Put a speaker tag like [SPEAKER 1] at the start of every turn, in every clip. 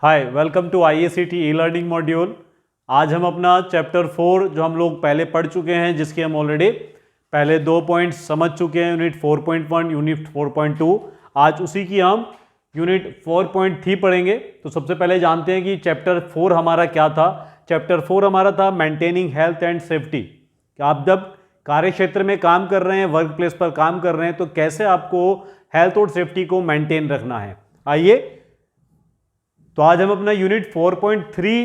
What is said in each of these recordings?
[SPEAKER 1] Hi, welcome to IACT e learning module. आज हम अपना चैप्टर 4 जो हम लोग पहले पढ़ चुके हैं, जिसके हम ऑलरेडी पहले 2 पॉइंट्स समझ चुके हैं, यूनिट 4.1 यूनिट 4.2। आज उसी की हम यूनिट 4.3 पढ़ेंगे। तो सबसे पहले जानते हैं कि चैप्टर 4 हमारा क्या था। चैप्टर 4 हमारा था मेंटेनिंग हेल्थ एंड सेफ्टी। आप जब कार्य क्षेत्र में काम कर रहे हैं, वर्क प्लेस पर काम कर रहे हैं, तो कैसे आपको हेल्थ और सेफ्टी को मेंटेन रखना है। आइए, तो आज हम अपना यूनिट 4.3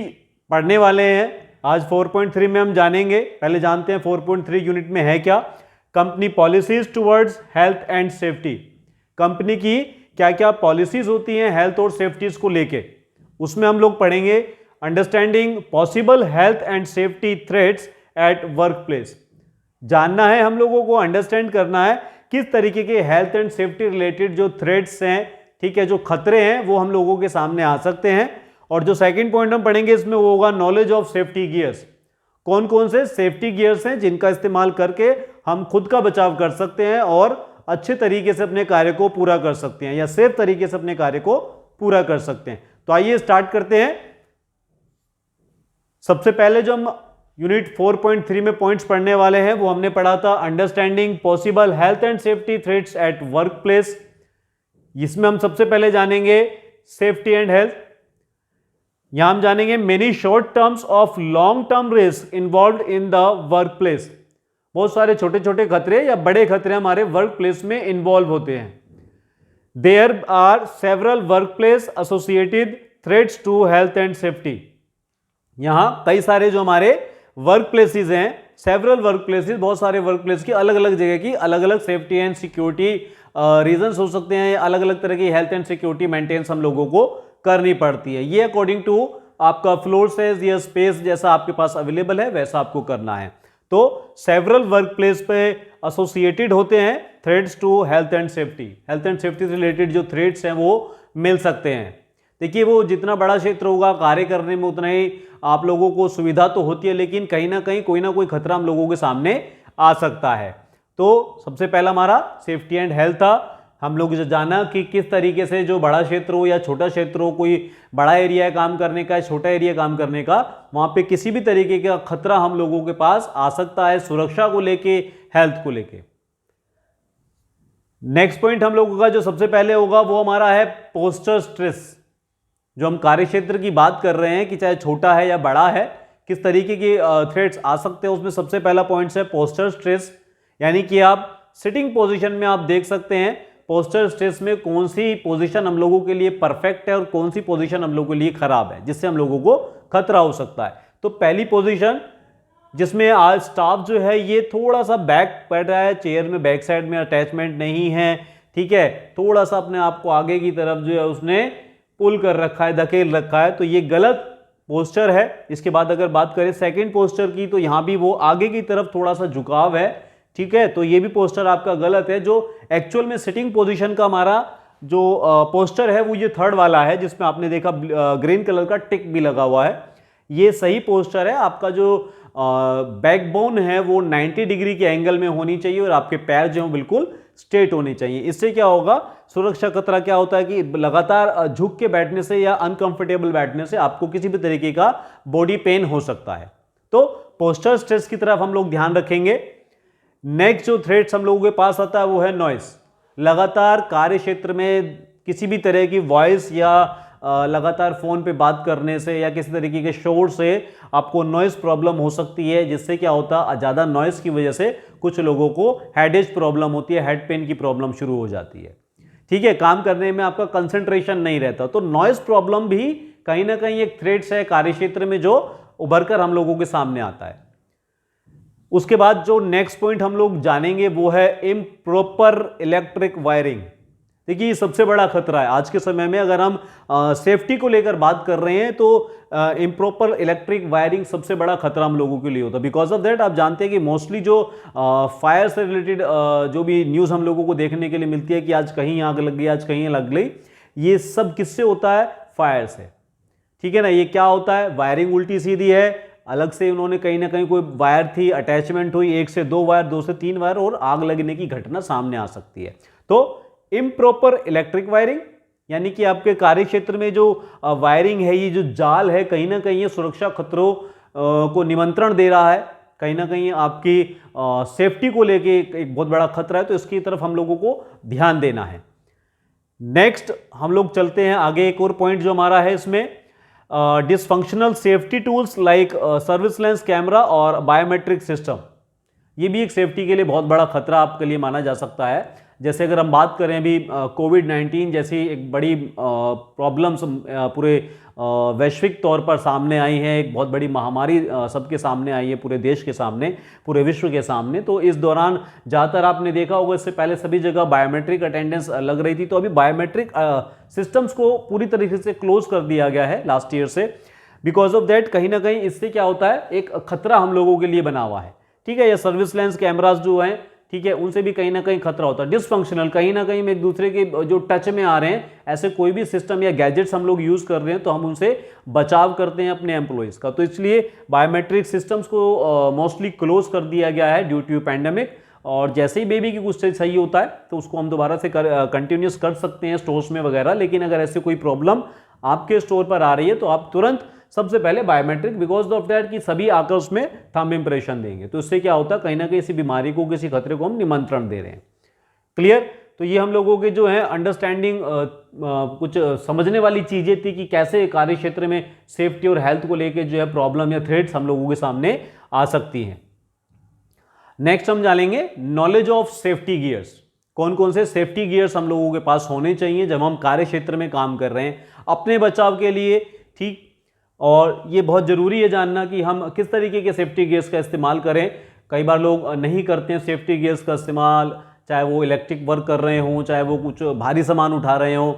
[SPEAKER 1] पढ़ने वाले हैं। आज 4.3 में हम जानेंगे, पहले जानते हैं 4.3 यूनिट में है क्या। Company policies towards health and safety. Company की क्या क्या पॉलिसीज होती हैं हेल्थ और सेफ्टीज को लेके, उसमें हम लोग पढ़ेंगे understanding possible health and safety threats at work place. जानना है हम लोगों को, अंडरस्टैंड करना है किस तरीके के हेल्थ एंड सेफ्टी रिलेटेड जो थ्रेट्स हैं, ठीक है, जो खतरे हैं वो हम लोगों के सामने आ सकते हैं। और जो सेकंड पॉइंट हम पढ़ेंगे इसमें वो होगा नॉलेज ऑफ सेफ्टी गियर्स। कौन कौन से सेफ्टी गियर्स हैं जिनका इस्तेमाल करके हम खुद का बचाव कर सकते हैं और अच्छे तरीके से अपने कार्य को पूरा कर सकते हैं, या सेफ तरीके से अपने कार्य को पूरा कर सकते हैं। तो आइए स्टार्ट करते हैं। सबसे पहले जो हम यूनिट 4.3 में पॉइंट्स पढ़ने वाले हैं वो हमने पढ़ा था understanding possible health and safety threats at work place. इसमें हम सबसे पहले जानेंगे सेफ्टी एंड हेल्थ। यहां हम जानेंगे many short terms of long term risk involve in the work place. बहुत सारे छोटे छोटे खतरे या बड़े खतरे हमारे वर्क प्लेस में इन्वॉल्व होते हैं। There are several work place associated threats to health and safety. यहां कई सारे जो हमारे वर्क प्लेसेस हैं, सेवरल वर्क प्लेसेस, बहुत सारे वर्क प्लेस की अलग अलग जगह की अलग अलग सेफ्टी एंड सिक्योरिटी रीजंस हो सकते हैं, अलग अलग तरह की हेल्थ एंड सिक्योरिटी मेंटेनेंस हम लोगों को करनी पड़ती है। ये अकॉर्डिंग टू आपका फ्लोर साइज या स्पेस जैसा आपके पास अवेलेबल है वैसा आपको करना है। तो सेवरल वर्क प्लेस पे एसोसिएटेड होते हैं threats to health and safety. Health and safety से रिलेटेड जो थ्रेट्स हैं वो मिल सकते हैं। देखिए, वो जितना बड़ा क्षेत्र होगा कार्य करने में उतना ही आप लोगों को सुविधा तो होती है, लेकिन कहीं ना कहीं कोई ना कोई खतरा हम लोगों के सामने आ सकता है। तो सबसे पहला हमारा सेफ्टी एंड हेल्थ था। हम लोग जो जाना कि किस तरीके से जो बड़ा क्षेत्र हो या छोटा क्षेत्र हो, कोई बड़ा एरिया है काम करने का, छोटा एरिया काम करने का, वहां पे किसी भी तरीके का खतरा हम लोगों के पास आ सकता है, सुरक्षा को लेके, हेल्थ को लेके। नेक्स्ट पॉइंट हम लोगों का जो सबसे पहले होगा वो हमारा है पोस्चर स्ट्रेस। जो हम कार्य क्षेत्र की बात कर रहे हैं कि चाहे छोटा है या बड़ा है, किस तरीके के थ्रेट्स आ सकते हैं, उसमें सबसे पहला पॉइंट है पोस्चर स्ट्रेस। यानी कि आप सिटिंग पोजीशन में आप देख सकते हैं पोस्चर स्ट्रेस में कौन सी पोजीशन हम लोगों के लिए परफेक्ट है और कौन सी पोजीशन हम लोगों के लिए खराब है, जिससे हम लोगों को खतरा हो सकता है। तो पहली पोजीशन जिसमें आज स्टाफ जो है ये थोड़ा सा बैक पड़ रहा है, चेयर में बैक साइड में अटैचमेंट नहीं है, ठीक है, थोड़ा सा अपने आप को आगे की तरफ जो है उसने पुल कर रखा है, धकेल रखा है, तो ये गलत पोस्चर है। इसके बाद अगर बात करें सेकंड पोस्चर की, तो यहां भी वो आगे की तरफ थोड़ा सा झुकाव है, ठीक है, तो ये भी पोस्चर आपका गलत है। जो एक्चुअल में सिटिंग पोजीशन का हमारा जो पोस्चर है वो ये थर्ड वाला है, जिसमें आपने देखा ग्रीन कलर का टिक भी लगा हुआ है, ये सही पोस्चर है। आपका जो बैकबोन है वो 90 डिग्री के एंगल में होनी चाहिए और आपके पैर जो है बिल्कुल स्ट्रेट होने चाहिए। इससे क्या होगा, सुरक्षा खतरा क्या होता है कि लगातार झुक के बैठने से या अनकंफर्टेबल बैठने से आपको किसी भी तरीके का बॉडी पेन हो सकता है। तो पोस्चर स्ट्रेस की तरफ हम लोग ध्यान रखेंगे। नेक्स्ट जो थ्रेट्स हम लोगों के पास आता है वो है नॉइस। लगातार कार्य क्षेत्र में किसी भी तरह की वॉइस या लगातार फोन पे बात करने से या किसी तरीके के शोर से आपको नॉइस प्रॉब्लम हो सकती है, जिससे क्या होता है ज़्यादा नॉइस की वजह से कुछ लोगों को हेडेज प्रॉब्लम होती है, हेड पेन की प्रॉब्लम शुरू हो जाती है, ठीक है, काम करने में आपका कंसंट्रेशन नहीं रहता। तो नॉइस प्रॉब्लम भी कहीं ना कहीं एक थ्रेट्स है कार्य क्षेत्र में जो उभर कर हम लोगों के सामने आता है। उसके बाद जो नेक्स्ट पॉइंट हम लोग जानेंगे वो है इम्प्रॉपर इलेक्ट्रिक वायरिंग। देखिए, ये सबसे बड़ा खतरा है आज के समय में। अगर हम सेफ्टी को लेकर बात कर रहे हैं तो इम्प्रॉपर इलेक्ट्रिक वायरिंग सबसे बड़ा खतरा हम लोगों के लिए होता है। बिकॉज ऑफ दैट आप जानते हैं कि मोस्टली जो फायर से रिलेटेड जो भी न्यूज़ हम लोगों को देखने के लिए मिलती है कि आज कहीं आग लग गई, आज कहीं लग गई, ये सब किससे होता है, फायर से, ठीक है ना। ये क्या होता है, वायरिंग उल्टी सीधी है, अलग से उन्होंने कहीं ना कहीं कोई वायर थी, अटैचमेंट हुई, 1 से 2 वायर, 2 से 3 वायर, और आग लगने की घटना सामने आ सकती है। तो इम्प्रॉपर इलेक्ट्रिक वायरिंग, यानी कि आपके कार्य क्षेत्र में जो वायरिंग है, ये जो जाल है, कहीं ना कहीं ये सुरक्षा खतरों को निमंत्रण दे रहा है, कहीं ना कहीं आपकी सेफ्टी को लेके एक बहुत बड़ा खतरा है, तो इसकी तरफ हम लोगों को ध्यान देना है। नेक्स्ट हम लोग चलते हैं आगे, एक और पॉइंट जो हमारा है इसमें, dysfunctional safety tools like surveillance camera और बायोमेट्रिक सिस्टम। ये भी एक सेफ्टी के लिए बहुत बड़ा खतरा आपके लिए माना जा सकता है। जैसे अगर हम बात करें अभी कोविड-19 जैसी एक बड़ी प्रॉब्लम्स पूरे वैश्विक तौर पर सामने आई है, एक बहुत बड़ी महामारी सबके सामने आई है, पूरे देश के सामने, पूरे विश्व के सामने। तो इस दौरान ज़्यादातर आपने देखा होगा, इससे पहले सभी जगह बायोमेट्रिक अटेंडेंस लग रही थी, तो अभी बायोमेट्रिक सिस्टम्स को पूरी तरीके से क्लोज कर दिया गया है लास्ट ईयर से। बिकॉज ऑफ दैट कहीं ना कहीं इससे क्या होता है, एक खतरा हम लोगों के लिए बना हुआ है, ठीक है। ये सर्विसलेंस कैमरास जो हैं, ठीक है, उनसे भी कहीं ना कहीं खतरा होता है। डिसफंक्शनल, कहीं ना कहीं एक दूसरे के जो टच में आ रहे हैं, ऐसे कोई भी सिस्टम या गैजेट्स हम लोग यूज कर रहे हैं, तो हम उनसे बचाव करते हैं अपने एम्प्लॉइज का। तो इसलिए बायोमेट्रिक सिस्टम्स को मोस्टली क्लोज कर दिया गया है ड्यू टू पैंडेमिक। और जैसे ही बेबी की कुछ सही होता है तो उसको हम दोबारा से कंटिन्यूस कर सकते हैं स्टोर्स में वगैरह। लेकिन अगर ऐसे कोई प्रॉब्लम आपके स्टोर पर आ रही है तो आप तुरंत सबसे पहले बायोमेट्रिक, बिकॉज ऑफ दैट कि सभी आकर उसमें थंब इंप्रेशन देंगे, तो इससे क्या होता है, कहीं ना कहीं किसी बीमारी को, किसी खतरे को हम निमंत्रण दे रहे हैं। क्लियर? तो ये हम लोगों के जो है अंडरस्टैंडिंग कुछ समझने वाली चीजें थी कि कैसे कार्य क्षेत्र में सेफ्टी और हेल्थ को लेकर जो है प्रॉब्लम या थ्रेट्स हम लोगों के सामने आ सकती हैं। नेक्स्ट हम जानेंगे नॉलेज ऑफ सेफ्टी गियर्स। कौन कौन से सेफ्टी गियर्स हम लोगों के पास होने चाहिए जब हम कार्य क्षेत्र में काम कर रहे हैं अपने बचाव के लिए, ठीक। और ये बहुत ज़रूरी है जानना कि हम किस तरीके के सेफ्टी गियर्स का इस्तेमाल करें। कई बार लोग नहीं करते हैं सेफ्टी गियर्स का इस्तेमाल, चाहे वो इलेक्ट्रिक वर्क कर रहे हों, चाहे वो कुछ भारी सामान उठा रहे हों,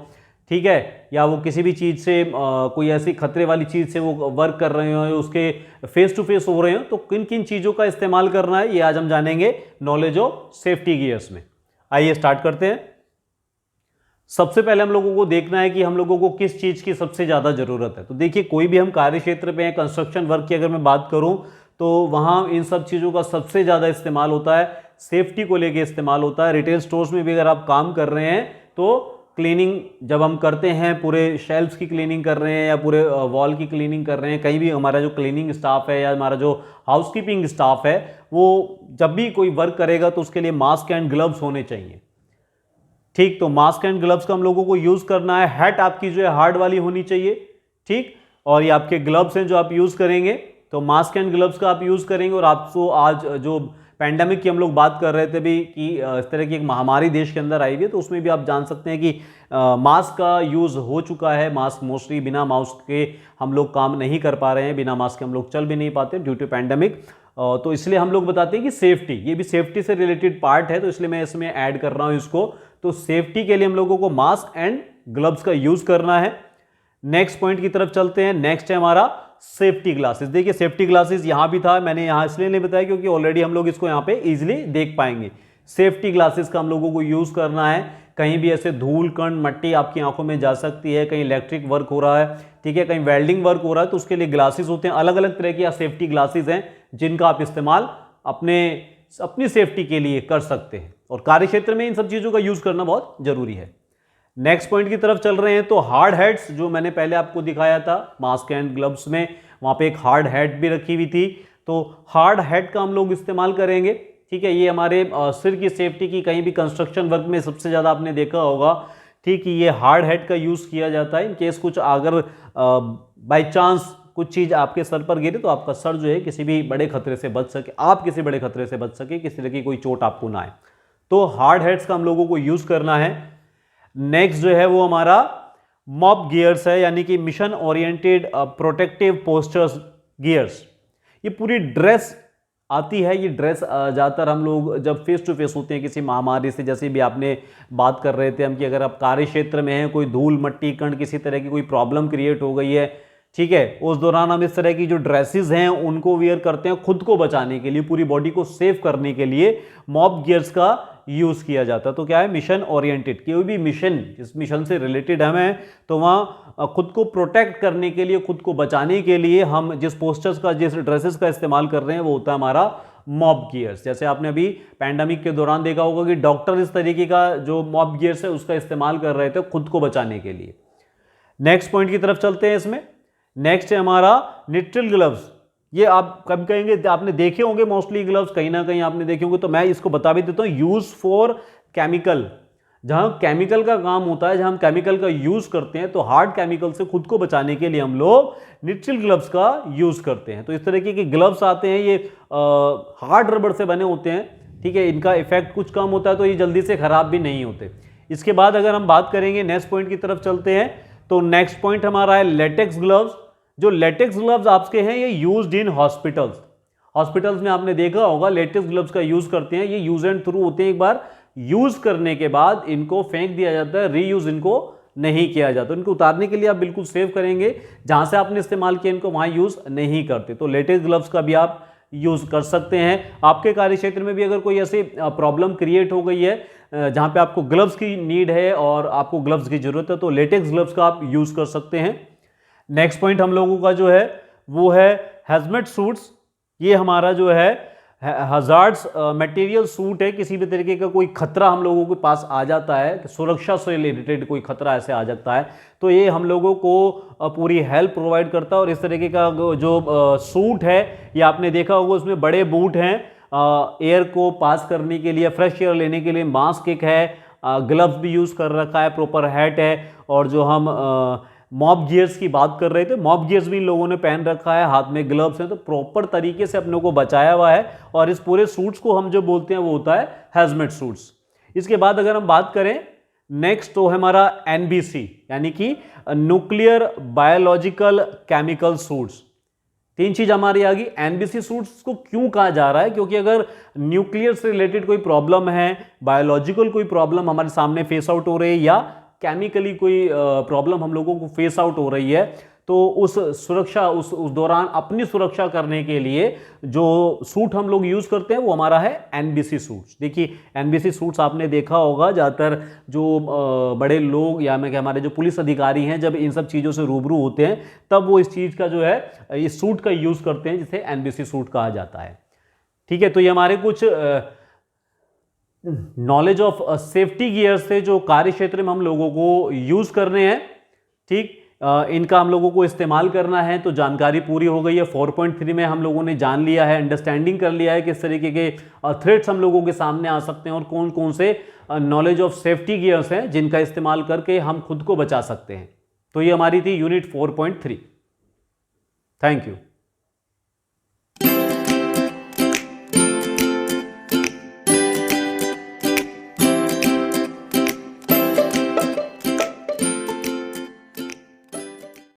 [SPEAKER 1] ठीक है, या वो किसी भी चीज़ से कोई ऐसी खतरे वाली चीज़ से वो वर्क कर रहे हो, उसके फेस टू फेस हो रहे हो, तो किन किन चीज़ों का इस्तेमाल करना है, ये आज हम जानेंगे नॉलेज ऑफ सेफ्टी गियर्स में। आइए स्टार्ट करते हैं। सबसे पहले हम लोगों को देखना है कि हम लोगों को किस चीज़ की सबसे ज़्यादा ज़रूरत है। तो देखिए, कोई भी हम कार्य क्षेत्र पे हैं, कंस्ट्रक्शन वर्क की अगर मैं बात करूं तो वहाँ इन सब चीज़ों का सबसे ज़्यादा इस्तेमाल होता है, सेफ्टी को लेके इस्तेमाल होता है। रिटेल स्टोर्स में भी अगर आप काम कर रहे हैं तो क्लीनिंग जब हम करते हैं, पूरे शेल्फ्स की क्लीनिंग कर रहे हैं या पूरे वॉल की क्लीनिंग कर रहे हैं, कहीं भी हमारा जो क्लीनिंग स्टाफ है या हमारा जो हाउसकीपिंग स्टाफ है, वो जब भी कोई वर्क करेगा तो उसके लिए मास्क एंड ग्लव्स होने चाहिए, ठीक। तो मास्क एंड ग्लव्स का हम लोगों को यूज करना है। हैट आपकी जो है हार्ड वाली होनी चाहिए, ठीक। और ये आपके ग्लव्स हैं जो आप यूज करेंगे, तो मास्क एंड ग्लव्स का आप यूज करेंगे। और आपको आज जो पैंडेमिक की हम लोग बात कर रहे थे भी कि इस तरह की एक महामारी देश के अंदर आई हुई है, तो उसमें भी आप जान सकते हैं कि मास्क का यूज हो चुका है। मास्क मोस्टली बिना मास्क के हम लोग काम नहीं कर पा रहे हैं, बिना मास्क के हम लोग चल भी नहीं पाते ड्यू टू पैंडेमिक। तो इसलिए हम लोग बताते हैं कि सेफ्टी, ये भी सेफ्टी से रिलेटेड पार्ट है, तो इसलिए मैं इसमें ऐड कर रहा हूं इसको। तो सेफ्टी के लिए हम लोगों को मास्क एंड ग्लव्स का यूज करना है। नेक्स्ट पॉइंट की तरफ चलते हैं। नेक्स्ट है हमारा सेफ्टी ग्लासेस। देखिए, सेफ्टी ग्लासेस यहां भी था, मैंने यहां इसलिए नहीं बताया क्योंकि ऑलरेडी हम लोग इसको यहां पे इजीली देख पाएंगे। सेफ्टी ग्लासेस का हम लोगों को यूज करना है। कहीं भी ऐसे धूल कण मट्टी आपकी आंखों में जा सकती है, कहीं इलेक्ट्रिक वर्क हो रहा है, ठीक है, कहीं वेल्डिंग वर्क हो रहा है, तो उसके लिए ग्लासेस होते हैं। अलग अलग तरह के सेफ्टी ग्लासेस हैं जिनका आप इस्तेमाल अपनी सेफ्टी के लिए कर सकते हैं, और कार्य क्षेत्र में इन सब चीजों का यूज करना बहुत जरूरी है। नेक्स्ट पॉइंट की तरफ चल रहे हैं। तो हार्ड हैट्स, जो मैंने पहले आपको दिखाया था मास्क एंड ग्लव्स में, वहां पे एक हार्ड हैट भी रखी हुई थी, तो हार्ड हैट का हम लोग इस्तेमाल करेंगे, ठीक है। ये हमारे सिर की सेफ्टी की, कहीं भी कंस्ट्रक्शन वर्क में सबसे ज्यादा आपने देखा होगा, ठीक, ये हार्ड हैट का यूज किया जाता है। इन केस कुछ अगर बाई चांस कुछ चीज आपके सर पर गिरे तो आपका सर जो है किसी भी बड़े खतरे से बच सके, आप किसी बड़े खतरे से बच सके, किसी तरह की कोई चोट आपको ना आए, तो हार्ड हैट्स का हम लोगों को यूज करना है। नेक्स्ट जो है वो हमारा मॉप गियर्स है, यानी कि mission oriented protective postures gears. ये पूरी ड्रेस आती है। ये ड्रेस ज़्यादातर हम लोग जब फेस टू फेस होते हैं किसी महामारी से, जैसे भी आपने बात कर रहे थे हम कि अगर आप कार्य क्षेत्र में हैं, कोई धूल मट्टी कण किसी तरह की कोई प्रॉब्लम क्रिएट हो गई है, ठीक है, उस दौरान हम इस तरह की जो ड्रेसेस हैं उनको वियर करते हैं खुद को बचाने के लिए, पूरी बॉडी को सेव करने के लिए मॉप गियर्स का यूज किया जाता है। तो क्या है, मिशन ओरिएंटेड, कोई भी मिशन जिस मिशन से रिलेटेड हमें, तो वहाँ खुद को प्रोटेक्ट करने के लिए, खुद को बचाने के लिए हम जिस पोस्टर्स का, जिस ड्रेसेस का इस्तेमाल कर रहे हैं वो होता है हमारा मॉब गियर्स। जैसे आपने अभी पैंडेमिक के दौरान देखा होगा कि डॉक्टर इस तरीके का जो मॉब गियर्स है उसका इस्तेमाल कर रहे थे खुद को बचाने के लिए। नेक्स्ट पॉइंट की तरफ चलते हैं। इसमें नेक्स्ट है हमारा निट्रिल ग्लव्स। ये आप कब कहेंगे, आपने देखे होंगे मोस्टली ग्लव्स, कहीं ना कहीं आपने देखे होंगे, तो मैं इसको बता भी देता हूं। यूज फॉर केमिकल, जहां केमिकल का काम होता है, जहां हम केमिकल का यूज करते हैं, तो हार्ड केमिकल से खुद को बचाने के लिए हम लोग निट्रिल ग्लव्स का यूज करते हैं। तो इस तरीके के ग्लव्स आते हैं, ये हार्ड रबड़ से बने होते हैं, ठीक है। इनका इफेक्ट कुछ कम होता है, तो ये जल्दी से खराब भी नहीं होते। इसके बाद अगर हम बात करेंगे नेक्स्ट पॉइंट की तरफ चलते हैं, तो नेक्स्ट पॉइंट हमारा है लेटेक्स ग्लव्स। जो लेटेक्स ग्लव्स आपके हैं ये यूज्ड इन हॉस्पिटल्स। हॉस्पिटल्स में आपने देखा होगा लेटेक्स ग्लव्स का यूज करते हैं। ये यूज एंड थ्रू होते हैं, एक बार यूज करने के बाद इनको फेंक दिया जाता है, रीयूज इनको नहीं किया जाता। इनको उतारने के लिए आप बिल्कुल सेव करेंगे, जहां से आपने इस्तेमाल किया इनको वहां यूज नहीं करते। तो लेटेक्स ग्लव्स का भी आप यूज कर सकते हैं। आपके कार्य क्षेत्र में भी अगर कोई ऐसी प्रॉब्लम क्रिएट हो गई है जहां पे आपको ग्लव्स की नीड है और आपको ग्लव्स की जरूरत है, तो लेटेक्स ग्लव्स का आप यूज कर सकते हैं। नेक्स्ट पॉइंट हम लोगों का जो है वो है हैजमेट सूट्स। ये हमारा जो है हजार्ड्स मटेरियल सूट है। किसी भी तरीके का कोई खतरा हम लोगों के पास आ जाता है, सुरक्षा से रिलेटेड कोई खतरा ऐसे आ जाता है, तो ये हम लोगों को पूरी हेल्प प्रोवाइड करता है। और इस तरीके का जो सूट है, ये आपने देखा होगा, उसमें बड़े बूट हैं एयर को पास करने के लिए, फ्रेश एयर लेने के लिए, मास्क एक है, ग्लव्स भी यूज़ कर रखा है, प्रॉपर हैट है, और जो हम मॉब गियर्स की बात कर रहे थे, मॉब गियर्स भी इन लोगों ने पहन रखा है, हाथ में ग्लव्स हैं, तो प्रॉपर तरीके से अपने को बचाया हुआ है। और इस पूरे सूट्स को हम जो बोलते हैं वो होता है हैजमेट सूट्स। इसके बाद अगर हम बात करें नेक्स्ट, तो है हमारा एनबीसी, यानी कि न्यूक्लियर बायोलॉजिकल केमिकल सूट्स। तीन चीज हमारी आ गई। एनबीसी सूट्स को क्यों कहा जा रहा है? क्योंकि अगर न्यूक्लियर से रिलेटेड कोई प्रॉब्लम है, बायोलॉजिकल कोई प्रॉब्लम हमारे सामने फेस आउट हो रही है, या केमिकली कोई प्रॉब्लम हम लोगों को फेस आउट हो रही है, तो उस सुरक्षा उस दौरान अपनी सुरक्षा करने के लिए जो सूट हम लोग यूज करते हैं वो हमारा है एनबीसी सूट्स। देखिए एनबीसी सूट्स आपने देखा होगा, ज़्यादातर जो बड़े लोग या मैं हमारे जो पुलिस अधिकारी हैं, जब इन सब चीज़ों से रूबरू होते हैं तब वो इस चीज़ का जो है इस सूट का यूज़ करते हैं, जिसे एनबीसी सूट कहा जाता है। ठीक है, तो ये हमारे कुछ नॉलेज ऑफ सेफ्टी गियर्स से जो कार्य क्षेत्र में हम लोगों को यूज करने हैं। ठीक, इनका हम लोगों को इस्तेमाल करना है। तो जानकारी पूरी हो गई है। 4.3 में हम लोगों ने जान लिया है, अंडरस्टैंडिंग कर लिया है किस तरीके के थ्रेट्स हम लोगों के सामने आ सकते हैं और कौन कौन से नॉलेज ऑफ सेफ्टी गियर्स हैं जिनका इस्तेमाल करके हम खुद को बचा सकते हैं। तो ये हमारी थी यूनिट 4.3। Thank you.